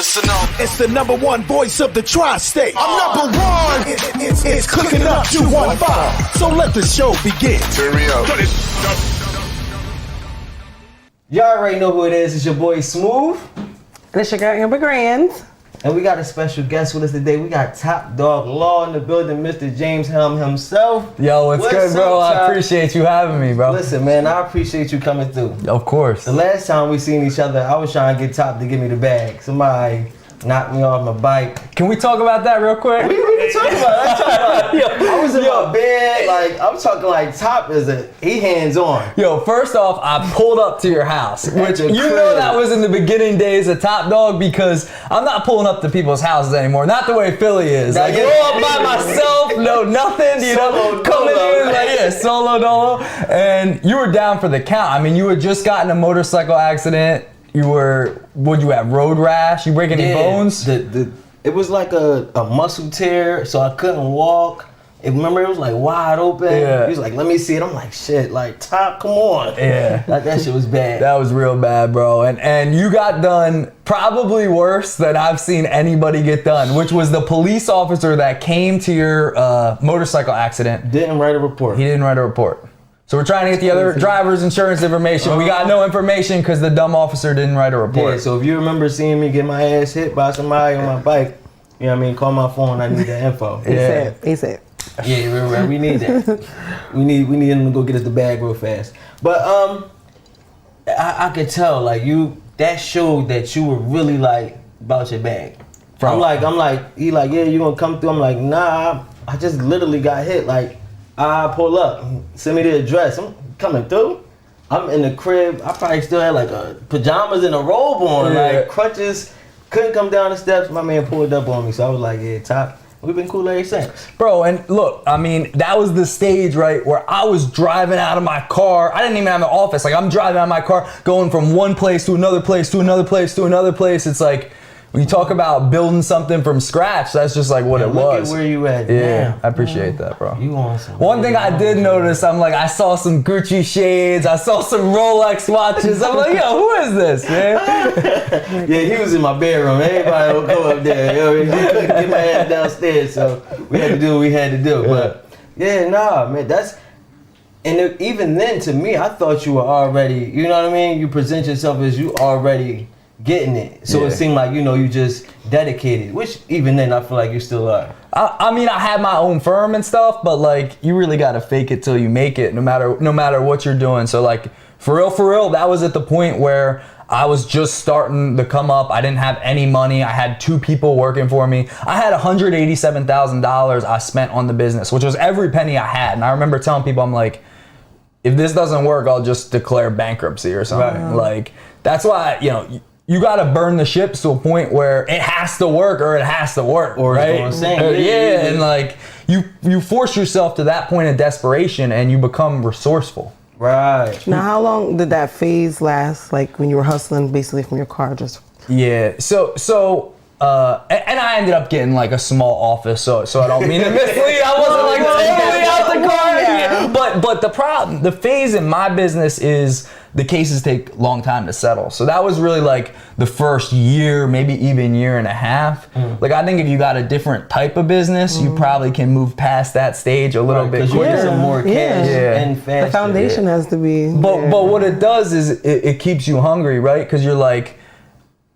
Listen up. It's the number one voice of the tri-state. I'm number one. It's Cooking Up 215. So let the show begin. Turn me up. Y'all already know who it is. It's your boy Smooth. This your girl Amber Grand. And we got a special guest with us today. We got Top Dog Law in the building, Mr. James Helm himself. Yo, what's good, bro? I appreciate you having me, bro. Listen, man, I appreciate you coming through. Of course. The last time we seen each other, I was trying to get Top to give me the bag. Somebody knocked me off my bike. Can we talk about that real quick? We can talk about it. I was in my bed, like, I'm talking like Top he hands on. Yo, first off, I pulled up to your house, which you know that was in the beginning days of Top Dog, because I'm not pulling up to people's houses anymore. Not the way Philly is. Like, go up by myself, no nothing, you know, coming in, like, solo dolo. And you were down for the count. I mean, you had just gotten a motorcycle accident. You were, what'd you have, road rash? You break any bones? It was like a muscle tear, so I couldn't walk. Remember, it was like wide open. Yeah. He was like, let me see it. I'm like, shit, like, Top, come on. Yeah. Like, that shit was bad. That was real bad, bro. And you got done probably worse than I've seen anybody get done, which was the police officer that came to your motorcycle accident. Didn't write a report. He didn't write a report. So we're trying to get the other driver's insurance information. We got no information because the dumb officer didn't write a report. Yeah, so if you remember seeing me get my ass hit by somebody on my bike, you know what I mean, call my phone, I need that info. He said. Yeah, we need that. we need him to go get us the bag real fast. But I could tell, like, that showed that you were really like about your bag. I'm like, he like, yeah, you gonna come through? I'm like, nah, I just literally got hit. Like, I pull up, send me the address. I'm coming through. I'm in the crib. I probably still had like pajamas and a robe on, like crutches. Couldn't come down the steps. My man pulled up on me, so I was like, yeah, Top. We've been cool ever since. Bro, and look, I mean, that was the stage, right, where I was driving out of my car. I didn't even have an office. Like, I'm driving out of my car, going from one place to another place to another place to another place. It's like, when you talk about building something from scratch, that's just like what it was. Look at where you at now. I appreciate that, bro. You want some? One thing I did notice, I'm like, I saw some Gucci shades, I saw some Rolex watches. I'm like, yo, who is this, man? Yeah, he was in my bedroom. Everybody would go up there. Yo, he couldn't get my ass downstairs, so we had to do what we had to do. But yeah, nah, man, even then, to me, I thought you were already, you know what I mean? You present yourself as you already getting it. So it seemed like, you know, you just dedicated, which even then I feel like you still are. I mean, I had my own firm and stuff, but like, you really got to fake it till you make it, no matter what you're doing. So like, for real, that was at the point where I was just starting to come up. I didn't have any money. I had 2 people working for me. I had $187,000 I spent on the business, which was every penny I had. And I remember telling people, I'm like, if this doesn't work, I'll just declare bankruptcy or something. Right. Like, that's why, you know, you got to burn the ships to a point where it has to work or it has to work, or right? And like, you force yourself to that point of desperation and you become resourceful. Right. Now, how long did that phase last? Like, when you were hustling basically from your car, just? Yeah. So and I ended up getting like a small office. So I don't mean to mislead. I wasn't like totally out the car. Yeah. But the phase in my business is the cases take a long time to settle. So that was really like the first year, maybe even year and a half. Like, I think if you got a different type of business, you probably can move past that stage a little bit quicker. You get some more cash and faster. The foundation has to be. But what it does is it keeps you hungry, right? Because you're like,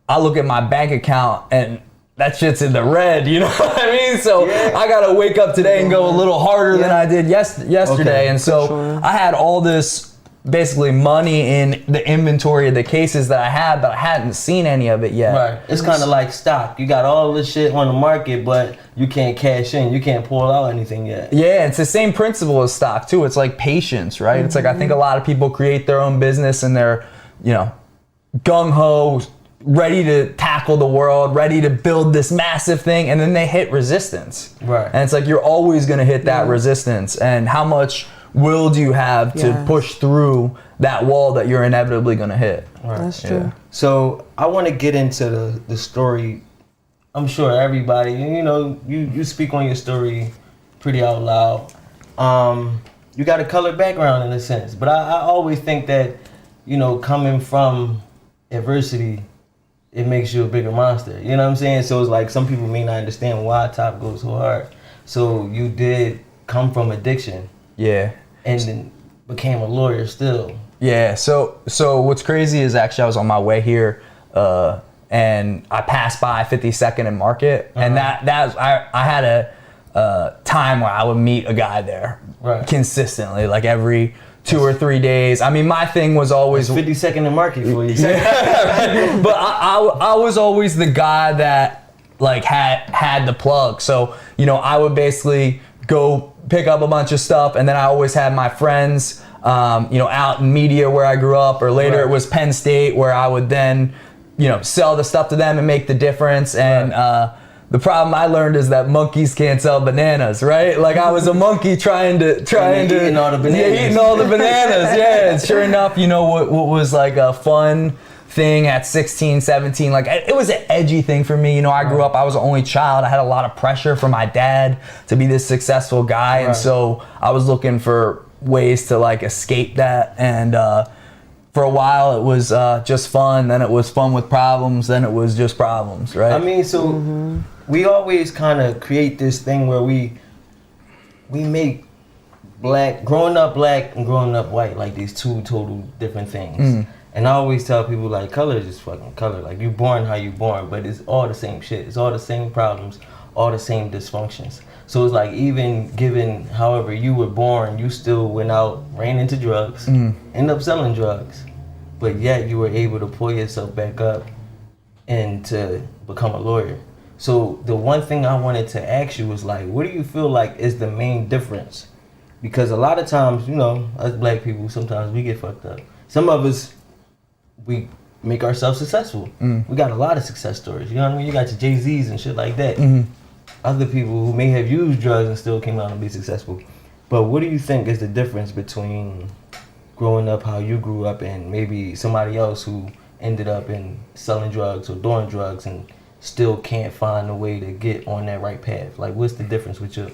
I look at my bank account and that shit's in the red, you know what I mean? So I gotta wake up today and go a little harder than I did yesterday. Okay, and so I had all this basically money in the inventory of the cases that I had, but I hadn't seen any of it yet. Right. It's kind of like stock. You got all this shit on the market, but you can't cash in. You can't pull out anything yet. Yeah, it's the same principle as stock too. It's like patience, right? It's like, I think a lot of people create their own business and they're, you know, gung-ho, ready to tackle the world, ready to build this massive thing, and then they hit resistance. Right. And it's like, you're always gonna hit that resistance. And how much will do you have to push through that wall that you're inevitably gonna hit? Right. That's true. So I want to get into the story. I'm sure everybody, you know, you speak on your story pretty out loud. You got a colored background in a sense, but I always think that, you know, coming from adversity it makes you a bigger monster. You know what I'm saying? So it's like some people may not understand why Top goes so hard. So you did come from addiction. Yeah. And then became a lawyer still. Yeah. So what's crazy is actually I was on my way here, and I passed by 52nd and Market, and I had a time where I would meet a guy there consistently, like every 2 or 3 days. I mean, my thing was always 52nd and Market for you. But I was always the guy that like had the plug. So, you know, I would basically go pick up a bunch of stuff, and then I always had my friends, you know, out in media where I grew up, or later it was Penn State, where I would then, you know, sell the stuff to them and make the difference. And the problem I learned is that monkeys can't sell bananas, right? Like I was a monkey trying to eating all the bananas. Yeah, eating all the bananas. Yeah, and sure enough, you know what was like a fun thing at 16, 17, like it was an edgy thing for me. You know, I grew up, I was the only child. I had a lot of pressure from my dad to be this successful guy, and so I was looking for ways to like escape that. And for a while it was just fun, then it was fun with problems, then it was just problems, right? I mean, so we always kind of create this thing where we make growing up black and growing up white like these two total different things. And I always tell people, like, color is just fucking color. Like, you born how you born, but it's all the same shit. It's all the same problems, all the same dysfunctions. So it's like, even given however you were born, you still went out, ran into drugs, ended up selling drugs. But yet you were able to pull yourself back up and to become a lawyer. So the one thing I wanted to ask you was, like, what do you feel like is the main difference? Because a lot of times, you know, us black people, sometimes we get fucked up. Some of us, we make ourselves successful. We got a lot of success stories. You know what I mean? You got your Jay-Z's and shit like that. Other people who may have used drugs and still came out and be successful. But what do you think is the difference between growing up how you grew up and maybe somebody else who ended up in selling drugs or doing drugs and still can't find a way to get on that right path? Like, what's the difference with you?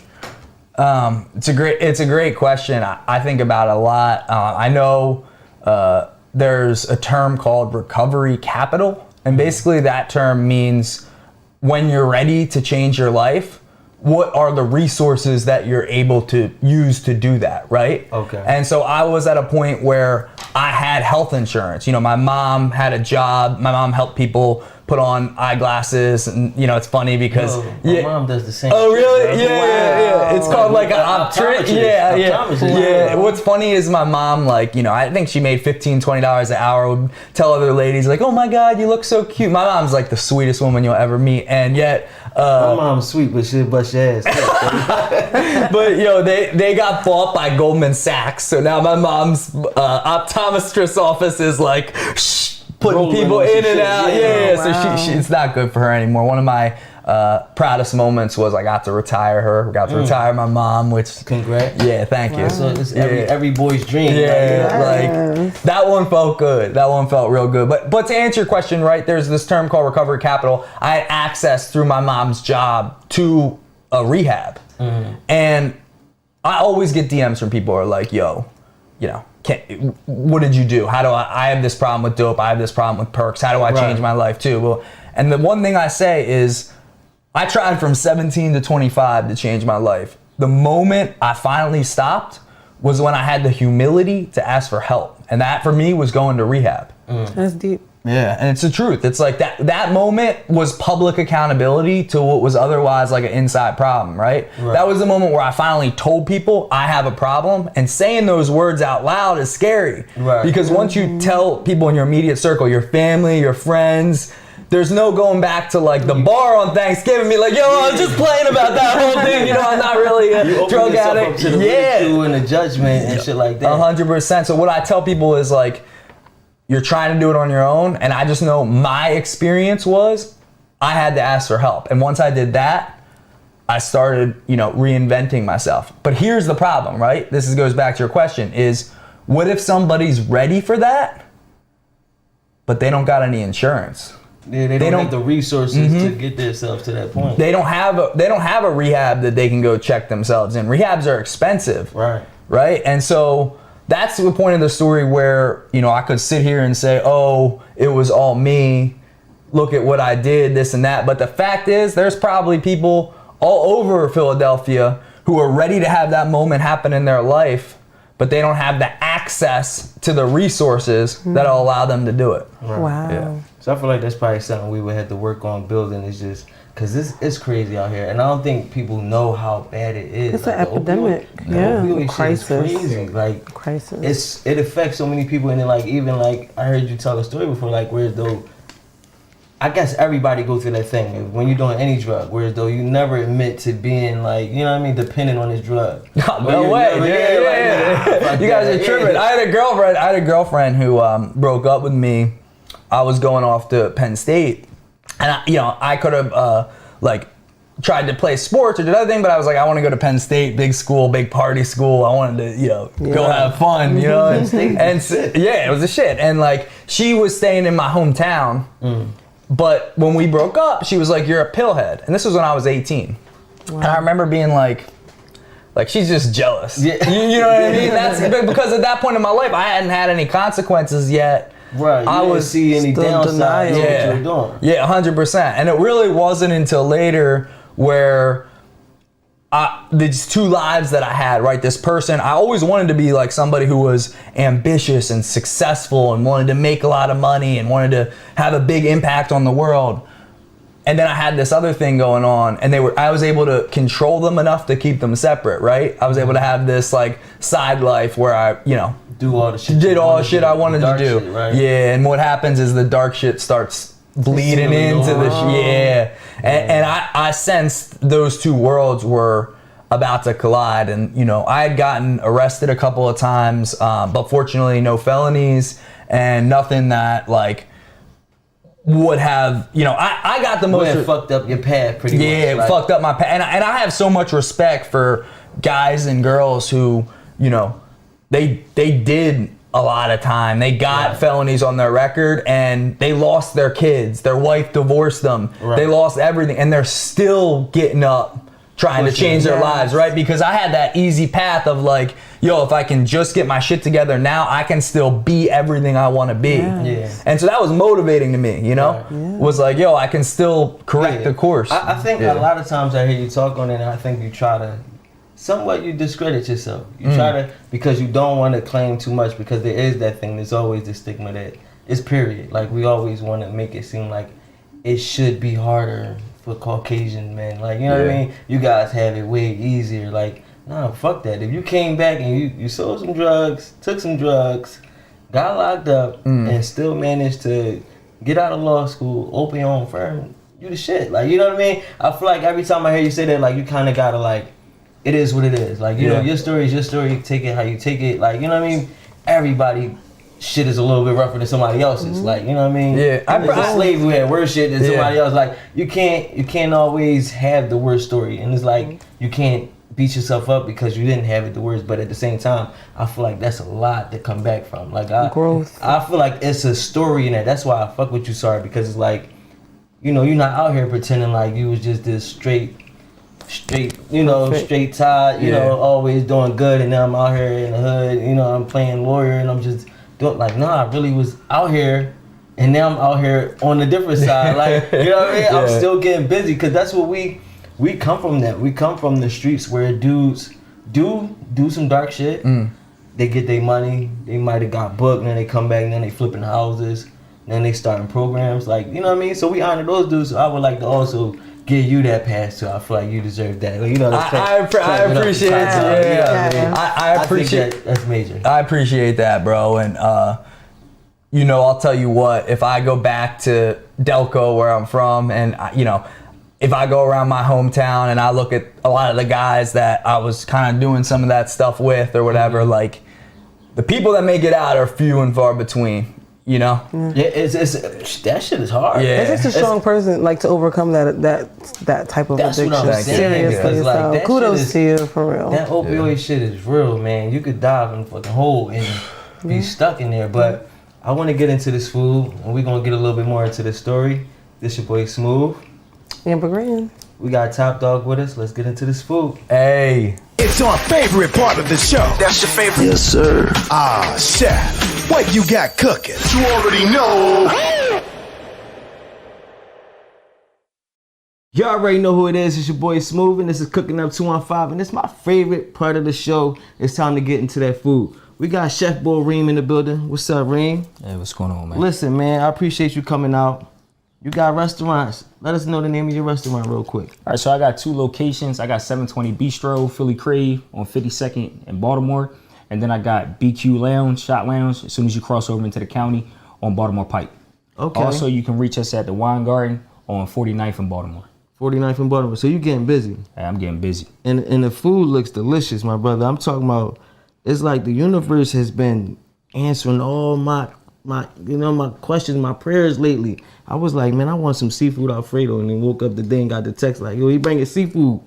It's a great question. I think about it a lot. I know there's a term called recovery capital, and basically that term means when you're ready to change your life, what are the resources that you're able to use to do that, right? Okay. And so I was at a point where I had health insurance. You know, my mom had a job. My mom helped people put on eyeglasses, and you know, it's funny because my mom does the same. Oh, really? Shit, Yeah. It's called like an optometrist. Optometrist. Yeah. What's funny is my mom, like, you know, I think she made $15-20 an hour. Would tell other ladies like, "Oh my God, you look so cute." My mom's like the sweetest woman you'll ever meet, and yet my mom's sweet, but she'll bust your ass. But you know, they got bought by Goldman Sachs, so now my mom's optometrist office is like putting people in and out. Yeah. Wow. So she it's not good for her anymore. One of my proudest moments was I got to retire her. Got to retire my mom, which Congrats. Yeah, thank you. So it's every boy's dream. Yeah, like that one felt good. That one felt real good. But to answer your question, right, there's this term called recovery capital. I had access through my mom's job to a rehab. And I always get DMs from people who are like, yo, you know, what did you do? How do I have this problem with dope, I have this problem with perks, how do I change my life too? Well, and the one thing I say is I tried from 17 to 25 to change my life. The moment I finally stopped was when I had the humility to ask for help. And that for me was going to rehab. That's deep. Yeah, and it's the truth. It's like that moment was public accountability to what was otherwise like an inside problem, right? That was the moment where I finally told people I have a problem, and saying those words out loud is scary. Because once you tell people in your immediate circle, your family, your friends, there's no going back to like the bar on Thanksgiving, be like, yo, I was just playing about that whole thing, you know, I'm not really a drug addict. To the ridicule and the judgment and shit like that. 100%. So what I tell people is like, you're trying to do it on your own, and I just know my experience was I had to ask for help. And once I did that, I started, you know, reinventing myself. But here's the problem, right? This goes back to your question, is what if somebody's ready for that, but they don't got any insurance? Yeah, they don't have the resources to get themselves to that point. They don't have a rehab that they can go check themselves in. Rehabs are expensive. Right? And so that's the point of the story where, you know, I could sit here and say, oh, it was all me. look at what I did, this and that. But the fact is, there's probably people all over Philadelphia who are ready to have that moment happen in their life, but they don't have the access to the resources that'll allow them to do it. Right. Wow. Yeah. So I feel like that's probably something we would have to work on building. Is just because it's crazy out here, and I don't think people know how bad it is. It's like an epidemic. The Yeah. opioid Crisis. shit is crazy. Like Crisis. it affects so many people, and then like even like I heard you tell a story before, like whereas though. I guess everybody goes through that thing when you're doing any drug, whereas though you never admit to being like, you know what I mean, dependent on this drug. No way. You guys are tripping. I had a girlfriend who broke up with me. I was going off to Penn State, and I could have like tried to play sports or did other thing, but I was like, I want to go to Penn State, big school, big party school. I wanted to, go have fun, and yeah, it was a shit. And like she was staying in my hometown. But when we broke up, she was like, you're a pillhead. And this was when I was 18. Wow. And I remember being like she's just jealous. Yeah. You know what I mean? That's because at that point in my life, I hadn't had any consequences yet. Right. I didn't see any downside to what you were doing. Yeah, 100%. And it really wasn't until later where these two lives that I had, right? This person, I always wanted to be like somebody who was ambitious and successful and wanted to make a lot of money and wanted to have a big impact on the world. And then I had this other thing going on, and I was able to control them enough to keep them separate, right? I was able to have this like side life where I, do all the shit. Did all the shit I wanted to do. Shit, right? Yeah, and what happens is the dark shit starts bleeding into the and I sensed those two worlds were about to collide, and I had gotten arrested a couple of times, but fortunately no felonies and nothing that like would have I got the most fucked up your path pretty much. Yeah, like, fucked up my path, and I have so much respect for guys and girls who they did a lot of time. They got felonies on their record, and they lost their kids. Their wife divorced them. Right. They lost everything, and they're still getting up, trying to change their lives, right? Because I had that easy path of like, if I can just get my shit together now, I can still be everything I want to be. Yes. And so that was motivating to me, was like, I can still correct the course. I think a lot of times I hear you talk on it, and I think you try to somewhat you discredit yourself. You try to, because you don't want to claim too much, because there is that thing, there's always the stigma that it's period. Like we always want to make it seem like it should be harder for Caucasian men. Like, you know what I mean? You guys have it way easier. Like, nah, fuck that. If you came back and you sold some drugs, took some drugs, got locked up, and still managed to get out of law school, open your own firm, you the shit. Like, you know what I mean? I feel like every time I hear you say that, like, you kind of gotta like, it is what it is. Like, you know, your story is your story. Take it how you take it. Like, you know what I mean? Everybody shit is a little bit rougher than somebody else's. Like, you know what I mean? Yeah. There's a slave who had worse shit than somebody else. Like, you can't always have the worst story. And it's like, you can't beat yourself up because you didn't have it the worst. But at the same time, I feel like that's a lot to come back from. Like, growth. I feel like it's a story in that. That's why I fuck with you, sorry, because it's like, you know, you're not out here pretending like you was just this straight, you know, straight tied, you know, always doing good, and now I'm out here in the hood, you know, I'm playing lawyer, and I'm just doing, like, nah, I really was out here, and now I'm out here on the different side, like, you know what I mean? I'm still getting busy, because that's what we come from that. We come from the streets where dudes do some dark shit, they get their money, they might have got booked, and then they come back, and then they flipping houses, and then they starting programs, like, you know what I mean? So we honor those dudes, so I would like to also give you that pass too. I feel like you deserve that. Like, you know, I appreciate it. I appreciate that's major. I appreciate that, bro. And you know, I'll tell you what. If I go back to Delco, where I'm from, and you know, if I go around my hometown and I look at a lot of the guys that I was kind of doing some of that stuff with or whatever, like the people that make it out are few and far between. You know, yeah, it's that shit is hard. Yeah, it's just a strong person like to overcome that type of addiction. What I'm saying. Seriously, Like, kudos to you for real. That opioid shit is real, man. You could dive in the fucking hole and be stuck in there. But I want to get into this food, and we're gonna get a little bit more into the story. This your boy Smooth. Amber Green. We got Top Dog with us. Let's get into this food. Hey. It's our favorite part of the show. That's your favorite? Yes, sir. Ah, chef, what you got cooking? You already know. You already know who it is. It's your boy Smooth, and this is Cooking Up 215, and it's my favorite part of the show. It's time to get into that food. We got Chef Boy Reem in the building. What's up, Reem? Hey, what's going on, man? Listen, man, I appreciate you coming out. You got restaurants. Let us know the name of your restaurant real quick. All right, so I got 2 locations. I got 720 Bistro, Philly Crave on 52nd in Baltimore. And then I got BQ Lounge, Shot Lounge, as soon as you cross over into the county on Baltimore Pike. Okay. Also, you can reach us at the Wine Garden on 49th in Baltimore. 49th in Baltimore. So you getting busy. Hey, I'm getting busy. And the food looks delicious, my brother. I'm talking about, it's like the universe has been answering all my questions, my prayers lately. I was like, man, I want some seafood Alfredo, and then woke up the day and got the text like, yo, he bringing seafood.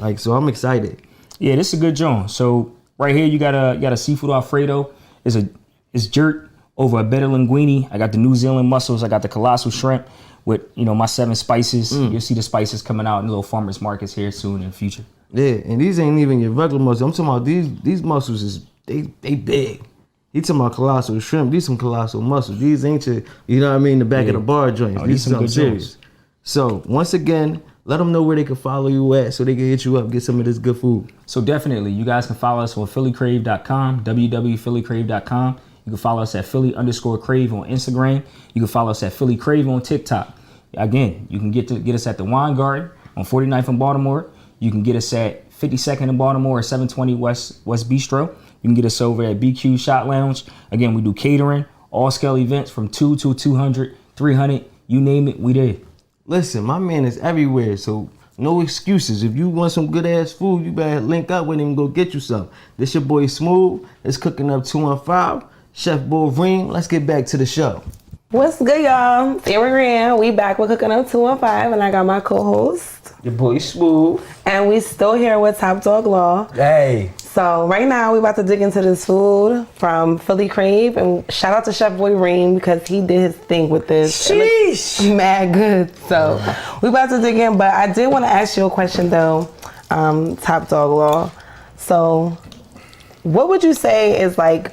Like, so I'm excited. Yeah, this is a good joint. So right here, you got a seafood Alfredo. It's jerk over a better linguine. I got the New Zealand mussels. I got the colossal shrimp with my 7 spices. You'll see the spices coming out in little farmers markets here soon in the future. Yeah, and these ain't even your regular mussels. I'm talking about these mussels is they big. He talking about colossal shrimp. These some colossal mussels. These ain't your, you know what I mean, the back of the bar joints. Oh, these some something good serious. joints. So once again, let them know where they can follow you at so they can hit you up, get some of this good food. So definitely, you guys can follow us on phillycrave.com, www.phillycrave.com. You can follow us at Philly_Crave on Instagram. You can follow us at Philly Crave on TikTok. Again, you can get us at the Wine Garden on 49th in Baltimore. You can get us at 52nd in Baltimore at 720 West Bistro. You can get us over at BQ Shot Lounge. Again, we do catering, all scale events from 2 to 200, 300, you name it, we there. Listen, my man is everywhere, so no excuses. If you want some good ass food, you better link up with him and go get you some. This your boy Smooth. It's Cooking Up 215. Chef Boy Reem. Let's get back to the show. What's good, y'all? It's Aaron. We back with Cooking Up 215, and I got my co-host. Your boy Smooth. And we still here with Top Dog Law. Hey. So right now we about to dig into this food from Philly Crave, and shout out to Chef Boy Reem because he did his thing with this. Sheesh. Mad good. So we about to dig in, but I did want to ask you a question though, Top Dog Law. So what would you say is like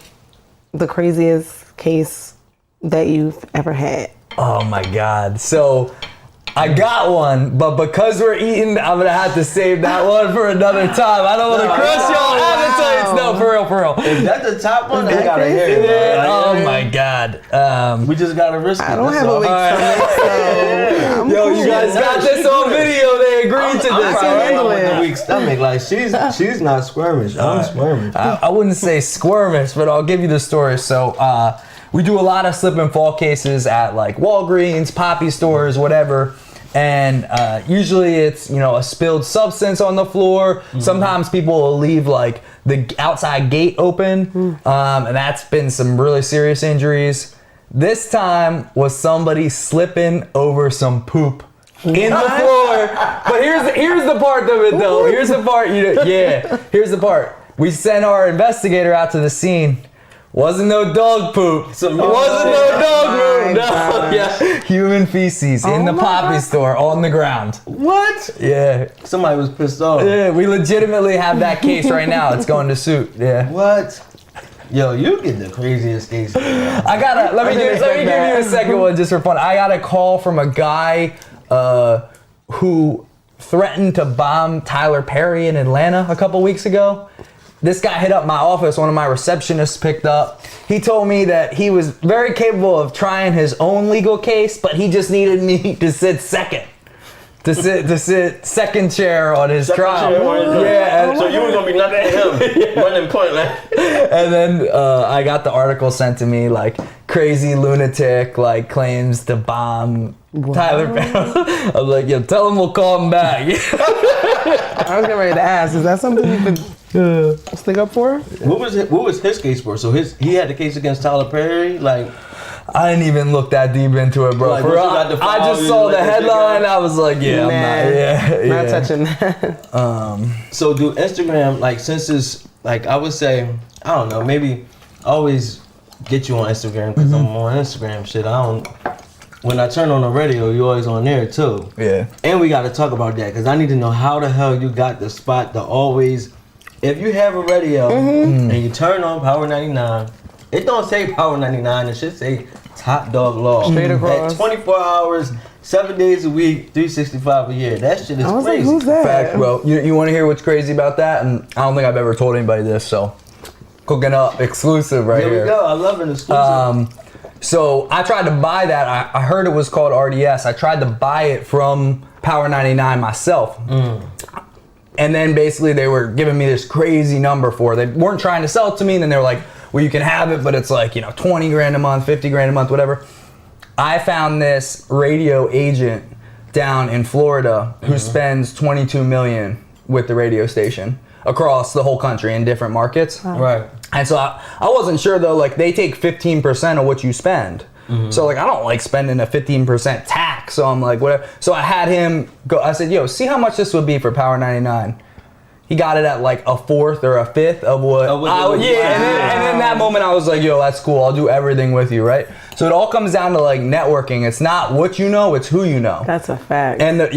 the craziest case that you've ever had? Oh my God. So I got one, but because we're eating, I'm gonna have to save that one for another time. I don't want to crush y'all appetites. No, for real. If that's the top one, I that gotta crazy? hear it. Oh my God. We just gotta risk it. I don't That's have a all. weak stomach, so I'm Yo, you cool. guys got this on video. They agreed to I'm this. probably All right? handle with it. the weak stomach. Like she's not squirmish. I'm squirmish. I wouldn't say squirmish, but I'll give you the story. So we do a lot of slip and fall cases at like Walgreens, Poppy stores, whatever. And usually it's, a spilled substance on the floor. Sometimes people will leave like the outside gate open. And that's been some really serious injuries. This time was somebody slipping over some poop in the floor. But here's the part of it though. Here's the part, here's the part. We sent our investigator out to the scene. Wasn't no dog poop. Wasn't no dog poop. No, gosh. yeah. Human feces in the Poppy store on the ground. What? Yeah. Somebody was pissed off. Yeah, we legitimately have that case right now. It's going to suit. Yeah. What? Yo, you get the craziest case. Let me give you a second one just for fun. I got a call from a guy who threatened to bomb Tyler Perry in Atlanta a couple weeks ago. This guy hit up my office, one of my receptionists picked up. He told me that he was very capable of trying his own legal case, but he just needed me to sit second. To sit second chair on his trial. Yeah. So you were gonna be nothing at him, running point like. And then I got the article sent to me, like crazy lunatic, like claims to bomb Tyler Perry. I was like, yo, tell him we'll call him back. I was getting ready to ask, is that something you could stick up for? What was his case for? So he had the case against Tyler Perry, like. I didn't even look that deep into it, bro. Like, For real, I just saw the headline. I was like, yeah, I'm not touching that. So do Instagram, like, since it's, like, I would say, I don't know, maybe I always get you on Instagram because I'm on Instagram shit. When I turn on the radio, you always on there too. Yeah. And we got to talk about that because I need to know how the hell you got the spot to always, if you have a radio and you turn on Power 99, it don't say Power 99, it should say Top Dog Law. Straight across. At 24 hours, 7 days a week, 365 a year. That shit is I was like, crazy. who's that? Fact, bro. You want to hear what's crazy about that? And I don't think I've ever told anybody this, so Cook'N Up exclusive right Here here. we go. I love an exclusive. So I tried to buy that. I heard it was called RDS. I tried to buy it from Power 99 myself. And then basically they were giving me this crazy number for it. They weren't trying to sell it to me. And then they were like, well, you can have it, but it's like, 20 grand a month, 50 grand a month, whatever. I found this radio agent down in Florida who spends 22 million with the radio station across the whole country in different markets. Right. And so I wasn't sure though, like they take 15% of what you spend. So like I don't like spending a 15% tax. So I'm like, whatever. So I had him go, I said, yo, see how much this would be for Power 99. He got it at like a fourth or a fifth of what and then that moment I was like, yo, that's cool. I'll do everything with you, right? So it all comes down to like networking. It's not what you know, it's who you know. That's a fact. And the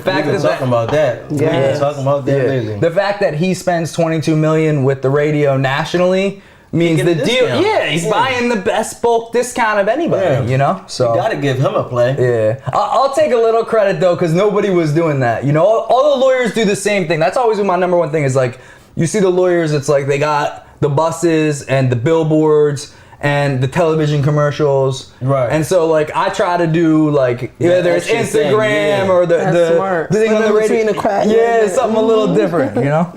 fact We've been talking about that. We've been talking about that lately. The fact that he spends 22 million with the radio nationally means He the get a deal. discount. Yeah, he's buying the best bulk discount of anybody. So You gotta give him a play. yeah, I'll take a little credit though, because nobody was doing that. All the lawyers do the same thing. That's always my number one thing is like, you see the lawyers, it's like they got the buses and the billboards and the television commercials. Right. And so like I try to do like whether it's extra thing, Instagram yeah. or the That's smart. thing on the Swimming radio. between the cracks. Yeah, something a little different,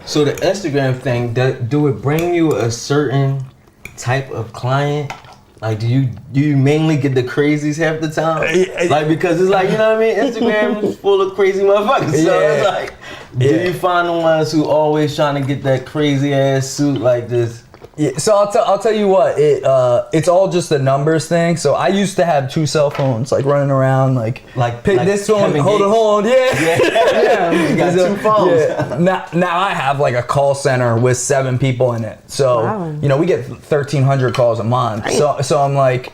So the Instagram thing, do it bring you a certain type of client? Like, do you mainly get the crazies half the time? Like, because it's like, you know what I mean? Instagram is full of crazy motherfuckers. So it's like, do you find the ones who always trying to get that crazy ass suit like this? Yeah, so I'll tell you what, it's all just a numbers thing. So I used to have 2 cell phones, like running around, like pick like this phone, Kevin hold on, You got 2 phones. Yeah. Now I have like a call center with 7 people in it. So Wow. we get 1,300 calls a month. So I'm like,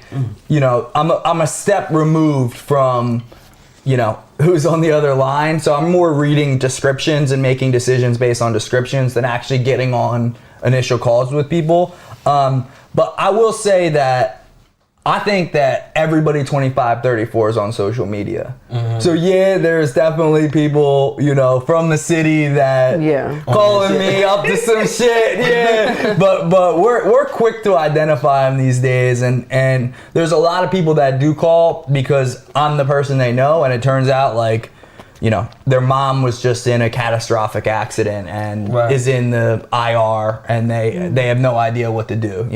I'm a step removed from, who's on the other line. So I'm more reading descriptions and making decisions based on descriptions than actually getting on initial calls with people. But I will say that I think that everybody 25, 34 is on social media. So yeah, there's definitely people, from the city that calling me up to some shit. Yeah. But we're quick to identify them these days, and there's a lot of people that do call because I'm the person they know, and it turns out like, their mom was just in a catastrophic accident and is in the IR, and they have no idea what to do,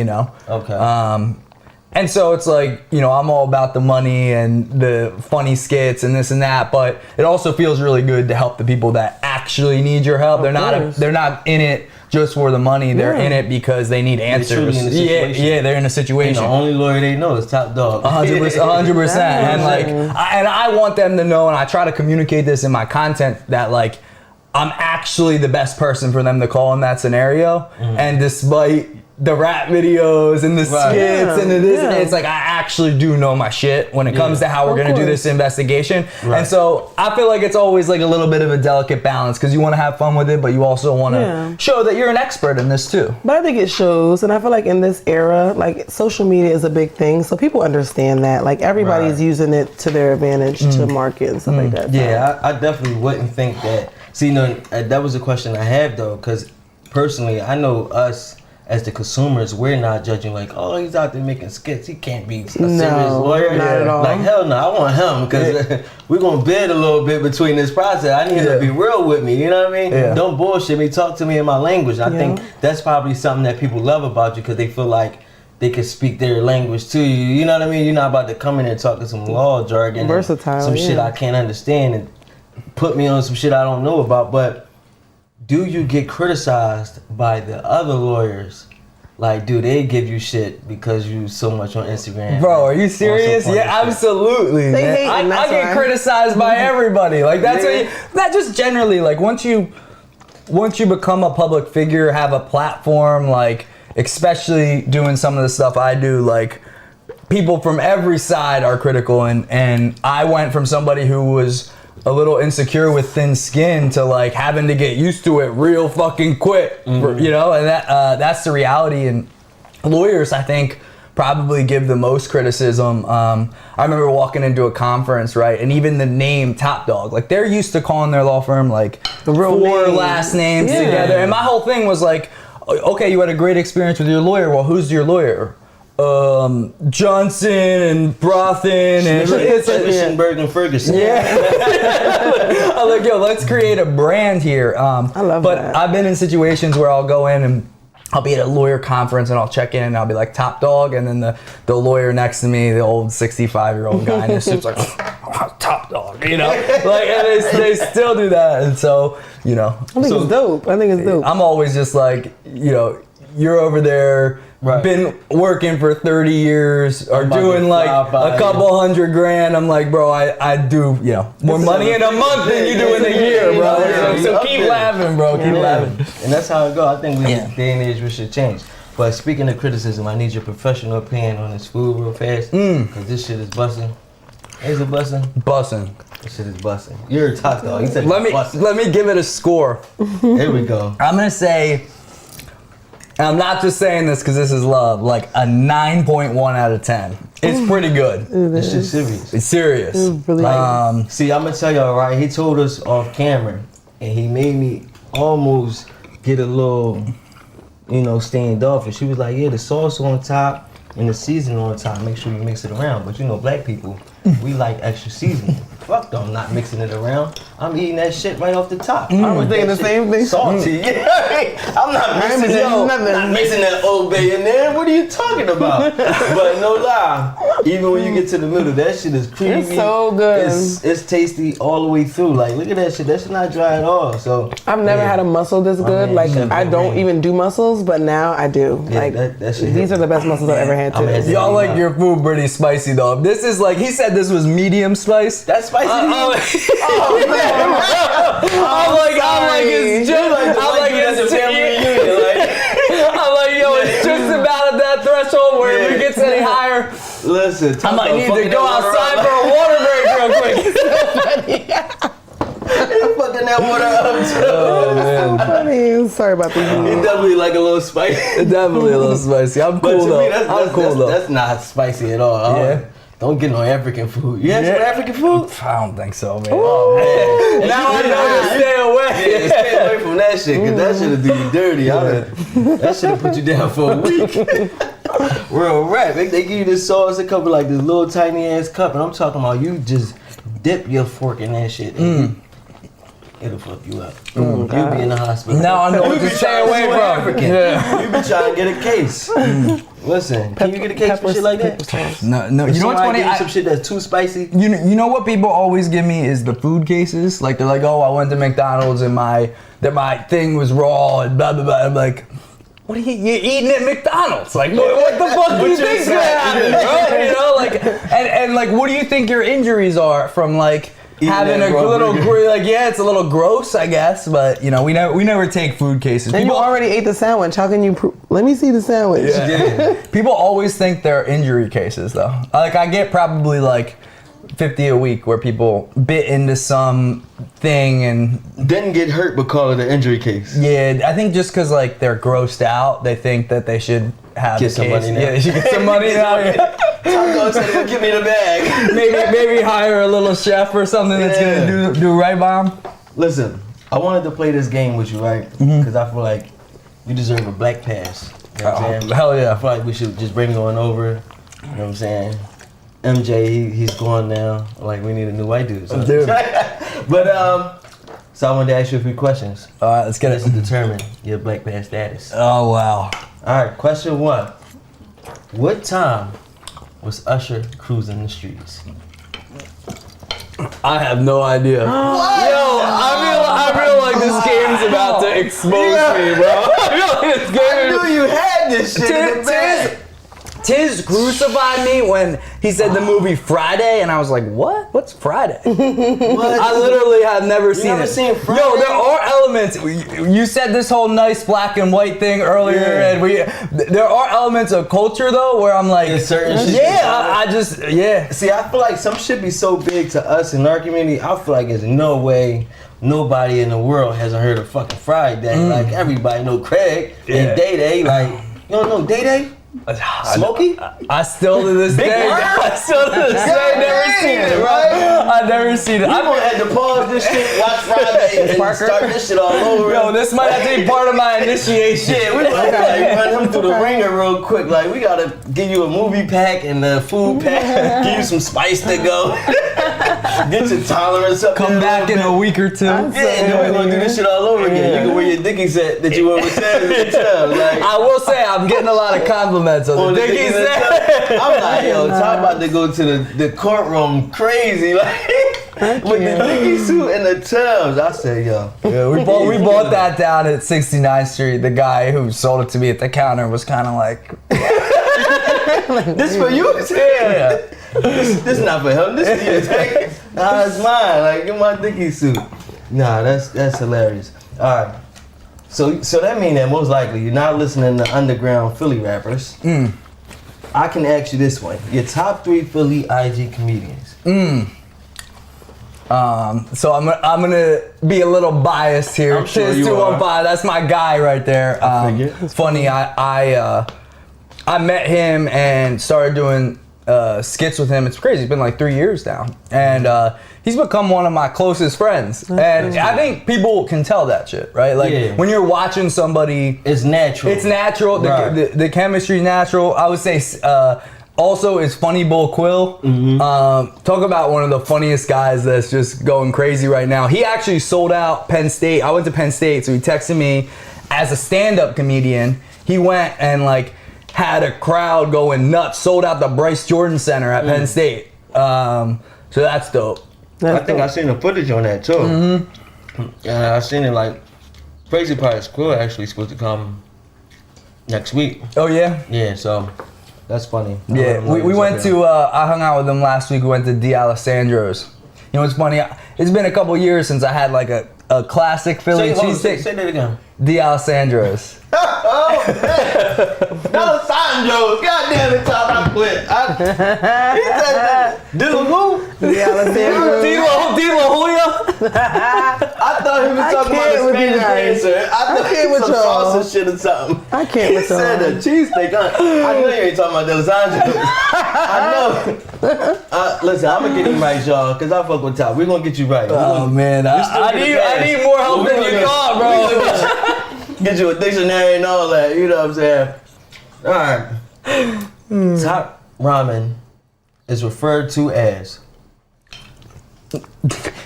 Okay. And so it's like, I'm all about the money and the funny skits and this and that, but it also feels really good to help the people that actually need your help. They're not in it just for the money. They're in it because they need answers. Yeah, they're in a situation. And the only lawyer they know is Top Dog. 100%. And like, I want them to know, and I try to communicate this in my content, that like, I'm actually the best person for them to call in that scenario. And despite the rap videos and the skits and the this and it's like I actually do know my shit when it comes to how we're gonna do this investigation. And so I feel like it's always like a little bit of a delicate balance because you want to have fun with it, but you also want to show that you're an expert in this too. But I think it shows, and I feel like in this era, like social media is a big thing, so people understand that. Like everybody's using it to their advantage to market and stuff like that. Yeah, I definitely wouldn't think that. See, that was a question I have though, because personally, I know us as the consumers, we're not judging like, oh, he's out there making skits. He can't be a serious lawyer. Not at all. Like, hell no, I want him because we're going to bid a little bit between this process. I need him to be real with me, you know what I mean? Don't bullshit me, talk to me in my language. I think that's probably something that people love about you because they feel like they can speak their language to you. You know what I mean? You're not about to come in and talk to some law jargon. Versatile, some shit I can't understand and put me on some shit I don't know about. But do you get criticized by the other lawyers? Like, do they give you shit because you so much on Instagram? Bro, are you serious? Yeah, absolutely. They man. hate, I get criticized by everybody. Like that's that just generally like once you become a public figure, have a platform, like especially doing some of the stuff I do, like people from every side are critical, and I went from somebody who was a little insecure with thin skin to like having to get used to it real fucking quick, and that's the reality. And lawyers, I think, probably give the most criticism. I remember walking into a conference, right, and even the name Top Dog, like they're used to calling their law firm like The real 4 name. last names Yeah. together. And my whole thing was like, okay, you had a great experience with your lawyer. Well, who's your lawyer? Johnson and Brothen and Schmischenberg and Ferguson. yeah. I'm like, yo, let's create a brand here. I love but that. I've been in situations where I'll go in and I'll be at a lawyer conference and I'll check in and I'll be like Top Dog, and then the lawyer next to me, the old 65-year-old guy in his suit's like Top Dog, you know, like, and they still do that, and so you know, I think it's dope. I'm always just like, you know, you're over there. Right. Been working for 30 years or I'm about doing to like fly by a couple $100 grand. I'm like, bro, I do, you know, more money in a month than you do in a year, bro. Yeah, So up keep there. laughing, bro. Keep laughing. And that's how it go. I think we Yeah. day and age we should change. But speaking of criticism, I need your professional opinion on this food real fast. Cause this shit is busting. Is it busting? Bussin'. This shit is busting. You're a Top Dog. You said Let me give it a score. Here we go. I'm gonna say, and I'm not just saying this because this is love, like a 9.1 out of 10. It's pretty good. This shit's serious. It's serious. really See, I'm gonna tell y'all, right? He told us off camera, and he made me almost get a little, you know, standoffish. He was like, "Yeah, the sauce on top and the seasoning on top. Make sure you mix it around." But you know, black people, we like extra seasoning. Fuck them, I'm not mixing it around. I'm eating that shit right off the top. I was thinking the same thing. Salty. I'm not mixing mixing that. nothing. Not mixing that Old Bay in there. What are you talking about? But no lie, even when you get to the middle, that shit is creamy. It's so good. It's tasty all the way through. Like, look at that shit. That shit not dry at all. So I've never had a mussel this good. man, Like Chef I don't Vernon. even do mussels, but now I do. Yeah, Like that shit these hit. are the best mussels I've ever had I'm too. at- Y'all like your food pretty spicy though. This is like, he said this was medium spice. That's spicy. I'm like, it's just, I'm like, it's I'm like, yo, it's just about at that threshold where if it gets any higher, Listen, I might need to go outside for a water break real quick. fucking that water up too. Oh man, Funny. Sorry about the It definitely like a little spicy. definitely a little spicy. I'm But cool to though. me, I'm cool though. that's not spicy at all. Yeah. Don't get no African food. You had some African food? I don't think so, man. Oh man. Now I know to stay away. Yeah, stay away from that shit, cause that shit'll do you dirty. That shit'll put you down for a week. Real rap. They give you this sauce, it comes in like this little tiny ass cup, and I'm talking about you just dip your fork in that shit. And it'll fuck you up. You'll be in the hospital. Now I know what to stay away from. African. Yeah. You been trying to get a case. Listen, can you get a case for shit like that? No. You If know what's somebody funny? give you some shit that's too spicy. You know what people always give me is the food cases. Like they're like, oh, I went to McDonald's and my thing was raw and blah blah blah. I'm like, what are you eating at McDonald's? Like, what the fuck do you think's gonna happen, bro? You know, like, and like, what do you think your injuries are from like Eating having that a raw little burger. like, yeah, it's a little gross, I guess, but you know, we never take food cases. And you People- already ate the sandwich. How can you? Let me see the sandwich. Yeah. People always think they're injury cases though. Like I get probably like 50 a week where people bit into some thing and Didn't get hurt but call it an injury case. yeah, I think just cause like they're grossed out, they think that they should have Get a some case. money now. Yeah, they should get some money now. Taco said, give me the bag. maybe hire a little chef or something that's Yeah. gonna do right by them. Listen, I wanted to play this game with you, right? Because I feel like you deserve a black pass. You know what I'm saying? Hell I yeah. feel like we should just bring you on over. You know what I'm saying? MJ, he's gone now. Like, we need a new white dude. So. Dude. But, so I wanted to ask you a few questions. All right, let's get This it. will determine your black pass status. Oh wow. All right, question 1. What time was Usher cruising the streets? I have no idea. Yo, I feel like this game's about to expose me, bro. I feel like this game you had this shit in the bag. Tiz crucified me when he said the movie Friday, and I was like, what? What's Friday? I literally have never seen never it. seen Friday? Yo, there are elements. You said this whole nice black and white thing earlier, Yeah. and there are elements of culture, though, where I'm like, There's certain shit yeah, that's I just, yeah. See, I feel like some shit be so big to us in our community. I feel like there's no way nobody in the world hasn't heard of fucking Friday. Like everybody know Craig Yeah. and Day Day. Like you don't know Day Day? Smokey? I still to this day, Bird? I still to this day never seen it, right? I've never seen it. I'm gonna have to pause this shit, watch Friday, and start this shit all over. Yo, this might have to be part of my initiation. Yeah, we like run him through the ringer real quick. Like, we gotta give you a movie pack and a food pack, give you some spice to go, get your tolerance up. Come back in a week or two. Yeah, and then we're gonna do this shit all over again. You can wear your Dickie set that you wear with Saturday. Like, I will say I'm getting a lot of compliments on the Dickie set. I'm like, yo, Top about to go to the courtroom crazy, like with the Dickie suit and the tubs. I said, yo. Yeah, we bought that down at 69th Street. The guy who sold it to me at the counter was kind of like, this for you? yeah. This not for him. This is yours. Nah, it's mine. Like, get my Dickie suit. Nah, that's hilarious. All right. So that means that most likely you're not listening to underground Philly rappers. I can ask you this one: your top 3 Philly IG comedians. So I'm gonna be a little biased here. I'm sure Tiz you 215, are. that's my guy right there. figured. Funny, I met him and started doing skits with him. It's crazy. It's been like 3 years now, and he's become one of my closest friends. And I think people can tell that shit, right? Like when you're watching somebody, It's natural. it's natural. Right. The chemistry's natural. I would say. Also, it's Funny Bull Quill. Talk about one of the funniest guys that's just going crazy right now. He actually sold out Penn State. I went to Penn State, so he texted me as a stand-up comedian. He went and like had a crowd going nuts. Sold out the Bryce Jordan Center at Penn State. So that's dope. I think I seen the footage on that too. Yeah, I seen it. Like, crazy part is Quill actually supposed to come next week. Oh yeah. Yeah, so that's funny. Yeah, we went to, I hung out with them last week. We went to D'Alessandro's. You know what's funny? It's been a couple years since I had like a classic Philly cheesesteak. Say that again. D'Alessandro's. Oh, man. D'Alessandro's. God damn it, Tom, I quit. He said that. Diddle who? D'Alessandro's. Dilo Julio? I thought he was talking about the can't with you Spanish guys. dancer. I thought can't he was with some y'all. salsa shit or something. I can't He with y'all. said a cheesesteak. I know you ain't talking about D'Alessandro's. I know. Listen, I'm gonna get him right, y'all, because I fuck with Top. We're gonna get you right. Oh man, I need more help than you thought, bro. Get you a dictionary and all that. You know what I'm saying? All right. Top ramen is referred to as.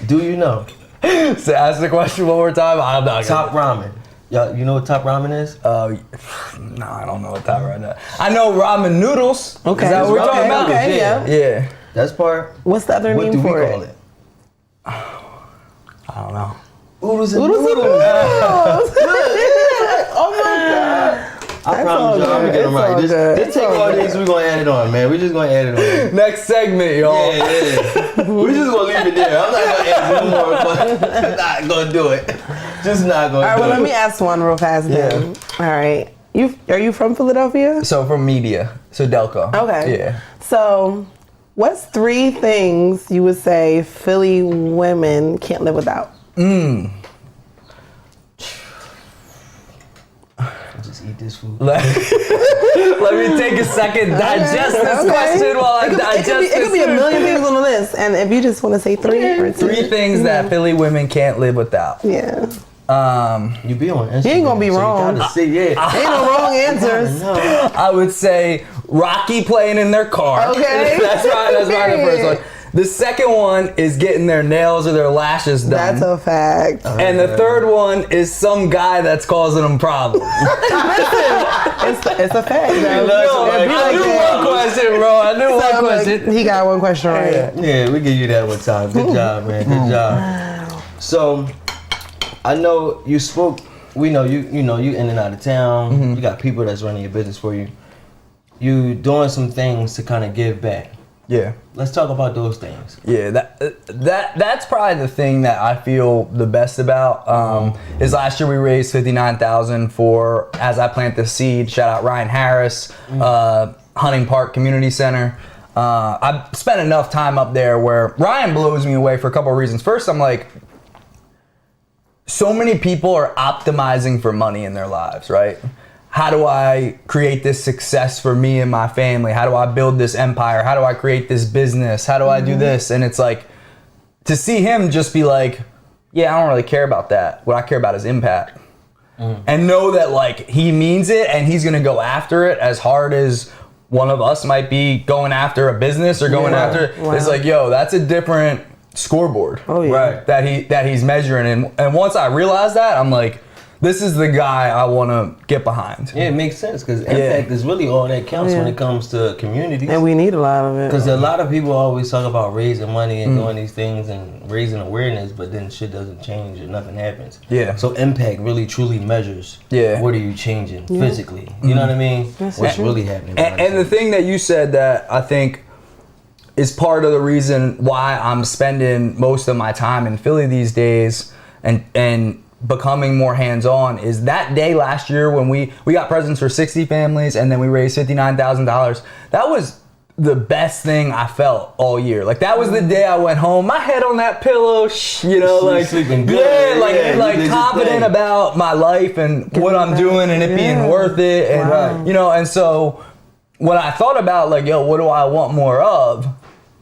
Do you know? So ask the question one more time. I'm not Top ramen. Y'all, you know what top ramen is? No, I don't know what that right now. I know ramen noodles. Okay. Is that what we're talking Okay, about? okay, yeah. Yeah. That's part. What's the other What name do we for call it? it? I don't know. Oodles and Oodles and noodles. noodles. Oh my God. I promise you, I'm gonna get them right. Just take all these, we're gonna add it on, man. We're just gonna add it on. Next segment, y'all. Yeah. We're just gonna leave it there. I'm not gonna add no more, but not gonna do it. Just not gonna All right, do well, it. let me ask one real fast then. All right. Are you from Philadelphia? So from media, so Delco. Okay. Yeah. So, what's 3 things you would say Philly women can't live without? Just eat this food. Let me take a second, digest this question while I digest It could be a million things on the list, and if you just want to say 3 or 2. 3 things that Philly women can't live without. Yeah. You be on Instagram. You ain't gonna be so wrong. You gotta see, yeah. Ain't no wrong answers. No. I would say Rocky playing in their car. Okay. That's right. The first one. The second one is getting their nails or their lashes done. That's a fact. And the third one is some guy that's causing them problems. It's a fact. Yo, I knew one question, bro. I knew one question. He got one question right. Yeah, we give you that one time. Good job, man. Good job. So, I know you spoke. We know you in and out of town. You got people that's running your business for you. You doing some things to kind of give back. Yeah. Let's talk about those things. Yeah, that's probably the thing that I feel the best about. Is last year we raised $59,000 for As I Plant the Seed. Shout out Ryan Harris, Hunting Park Community Center. I've spent enough time up there where Ryan blows me away for a couple of reasons. First, I'm like, so many people are optimizing for money in their lives, right? how do I create this success for me and my family? How do I build this empire? How do I create this business? How do I do this? And it's like, to see him just be like, yeah, I don't really care about that. What I care about is impact. And know that like he means it and he's gonna go after it as hard as one of us might be going after a business or going after. It's like, yo, that's a different scoreboard. Oh yeah. Right. That he's measuring. And once I realized that, I'm like, this is the guy I want to get behind. Yeah, it makes sense because impact is really all that counts when it comes to communities. And we need a lot of it. Because a lot of people always talk about raising money and doing these things and raising awareness, but then shit doesn't change and nothing happens. Yeah. So impact really truly measures. Yeah. What are you changing physically? You know what I mean? What's really happening? And the thing that you said that I think is part of the reason why I'm spending most of my time in Philly these days and becoming more hands-on is that day last year when we got presents for 60 families and then we raised $59,000. That was the best thing I felt all year. Like that was the day I went home, my head on that pillow, like sleeping good. Yeah, like confident about my life and what I'm doing and it being worth it. And you know, and so when I thought about like, yo, what do I want more of?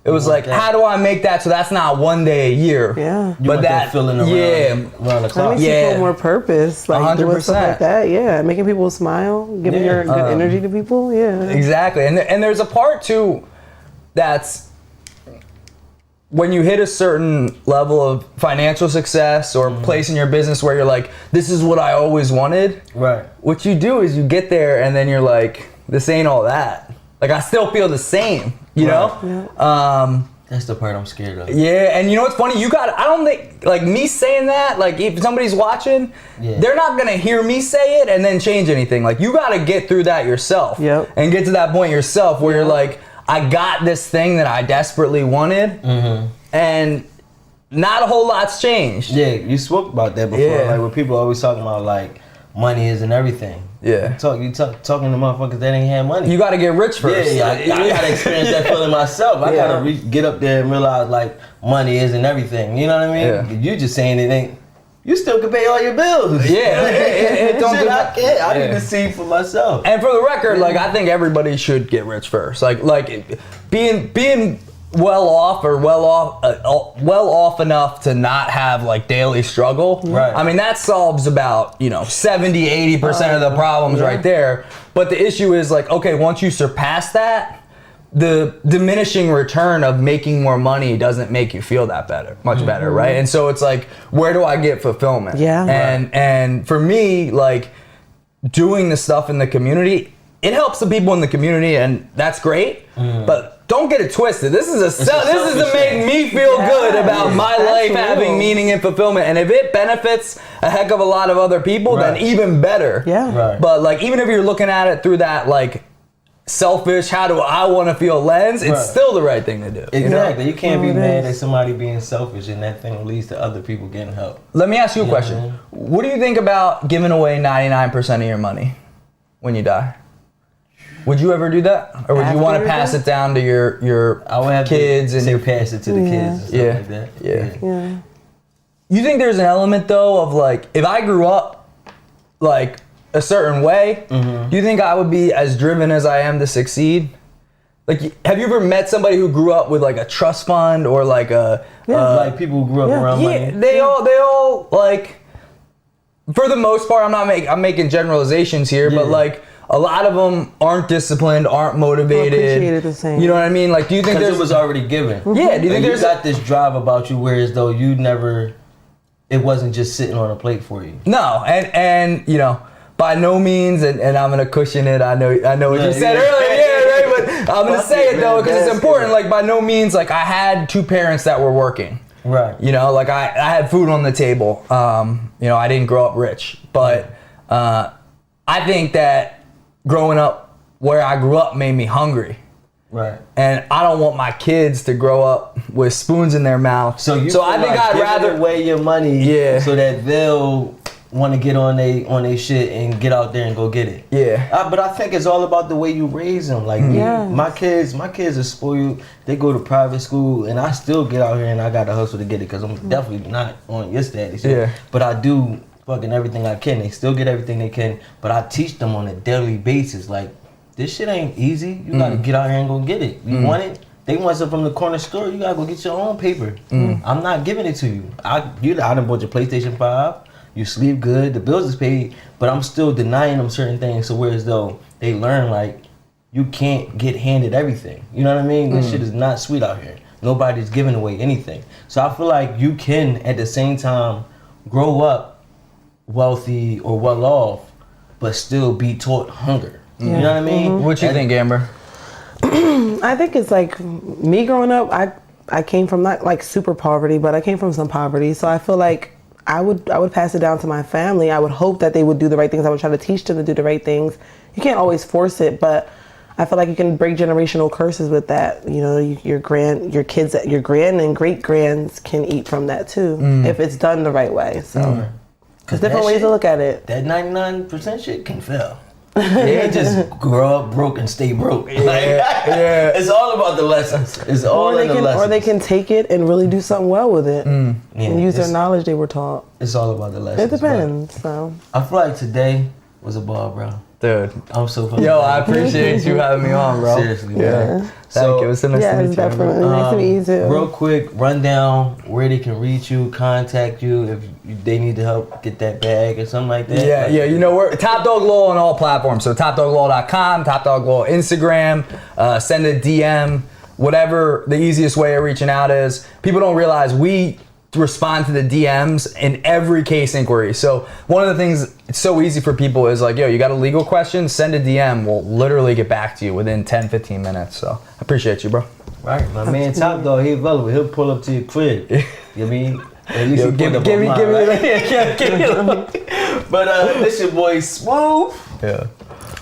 It was like, how do I make that so that's not one day a year? Yeah. But that feeling around the clock. That makes you feel more purpose. Like 100%. doing stuff like that. Yeah. Making people smile, giving your good energy to people. Yeah. Exactly. And there's a part too that's when you hit a certain level of financial success or place in your business where you're like, this is what I always wanted. Right. What you do is you get there and then you're like, this ain't all that. Like I still feel the same, you know? Yeah. That's the part I'm scared of. Yeah, and you know what's funny? I don't think, like me saying that, like if somebody's watching, they're not gonna hear me say it and then change anything. Like you gotta get through that yourself. And get to that point yourself where you're like, I got this thing that I desperately wanted and not a whole lot's changed. Yeah, you spoke about that before. Like when people always talking about like money isn't everything. Yeah. You talking to motherfuckers that ain't had money. You gotta get rich first. Yeah, I gotta experience that feeling myself. I gotta get up there and realize like money isn't everything. You know what I mean? Yeah. You just saying it ain't. You still can pay all your bills. Yeah. I need to see for myself. And for the record, like I think everybody should get rich first. Like being well off enough to not have like daily struggle. Right. I mean that solves about 70-80% of the problems right there. But the issue is like, okay, once you surpass that, the diminishing return of making more money doesn't make you feel that much better, right? And so it's like, where do I get fulfillment? Yeah. And for me, like doing the stuff in the community, it helps the people in the community, and that's great. But don't get it twisted. This is to make me feel good about my life having meaning and fulfillment. And if it benefits a heck of a lot of other people, then even better. Yeah. Right. But like, even if you're looking at it through that like selfish, how do I want to feel lens, it's still the right thing to do. Exactly. You can't be mad at somebody being selfish and that thing leads to other people getting help. Let me ask you a question. What do you think about giving away 99% of your money when you die? Would you ever do that, or would you want to pass it down to your I would have kids to and say pass it to the kids and stuff like that. Yeah. You think there's an element though of like, if I grew up like a certain way, do you think I would be as driven as I am to succeed? Like, have you ever met somebody who grew up with like a trust fund or like a like people who grew up around money? They all like, for the most part, I'm making generalizations here, but like, a lot of them aren't disciplined, aren't motivated. Appreciated the same. You know what I mean? Like, do you think Because it was already given. Yeah. Do you think you there's got this drive about you, whereas though it wasn't just sitting on a plate for you. No, and by no means, and I'm gonna cushion it. I know what you said earlier, right? But I'm gonna say it though because it's important. Like, by no means, like I had two parents that were working. Right. Like I had food on the table. I didn't grow up rich, but I think that growing up where I grew up made me hungry. Right. And I don't want my kids to grow up with spoons in their mouth. So I think like I'd rather away your money so that they'll want to get on they shit and get out there and go get it. Yeah. But I think it's all about the way you raise them. Like my kids are spoiled. They go to private school and I still get out here and I got to hustle to get it because I'm definitely not on your status. Yeah. But I do fucking everything I can. They still get everything they can, but I teach them on a daily basis. Like, this shit ain't easy. You gotta get out here and go get it. You want it? They want something from the corner store. You gotta go get your own paper. I'm not giving it to you. I done bought your PlayStation 5. You sleep good. The bills is paid, but I'm still denying them certain things. So whereas though they learn like you can't get handed everything. You know what I mean? This shit is not sweet out here. Nobody's giving away anything. So I feel like you can at the same time grow up wealthy or well off, but still be taught hunger. You know what I mean? What you think, Amber? I think it's like me growing up. I came from not like super poverty, but I came from some poverty. So I feel like I would pass it down to my family. I would hope that they would do the right things. I would try to teach them to do the right things. You can't always force it, but I feel like you can break generational curses with that. You know, your grand and great grands can eat from that too if it's done the right way. So there's different ways to look at it. That 99% shit can fail. They just grow up broke and stay broke. It's all about the lessons. It's all in the lessons. Or they can take it and really do something well with it and use their knowledge they were taught. It's all about the lessons. It depends. So I feel like today was a ball, bro. Dude. I'm so fucking Yo, I appreciate you having me on, bro. Seriously, bro. Yeah. Thank you. It was so nice to meet you. Definitely. Nice to meet you too. Real quick, run down where they can reach you, contact you if they need to help get that bag or something like that. Yeah. You know, we're Top Dog Law on all platforms. So topdoglaw.com, Top Dog Law Instagram, send a DM, whatever the easiest way of reaching out is. People don't realize we respond to the DMs in every case inquiry. So one of the things it's so easy for people is like, yo, you got a legal question? Send a DM. We'll literally get back to you within 10, 15 minutes. So I appreciate you, bro. Right, my man Top Dog, he available. He'll pull up to your crib. You know what I mean? At least Yo, give me But this your boy Smooth. Yeah.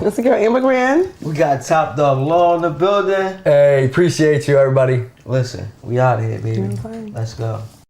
That's the girl Amber Grand. We got Top Dog Law in the building. Hey, appreciate you, everybody. Listen, we out of here, baby. Fine. Let's go.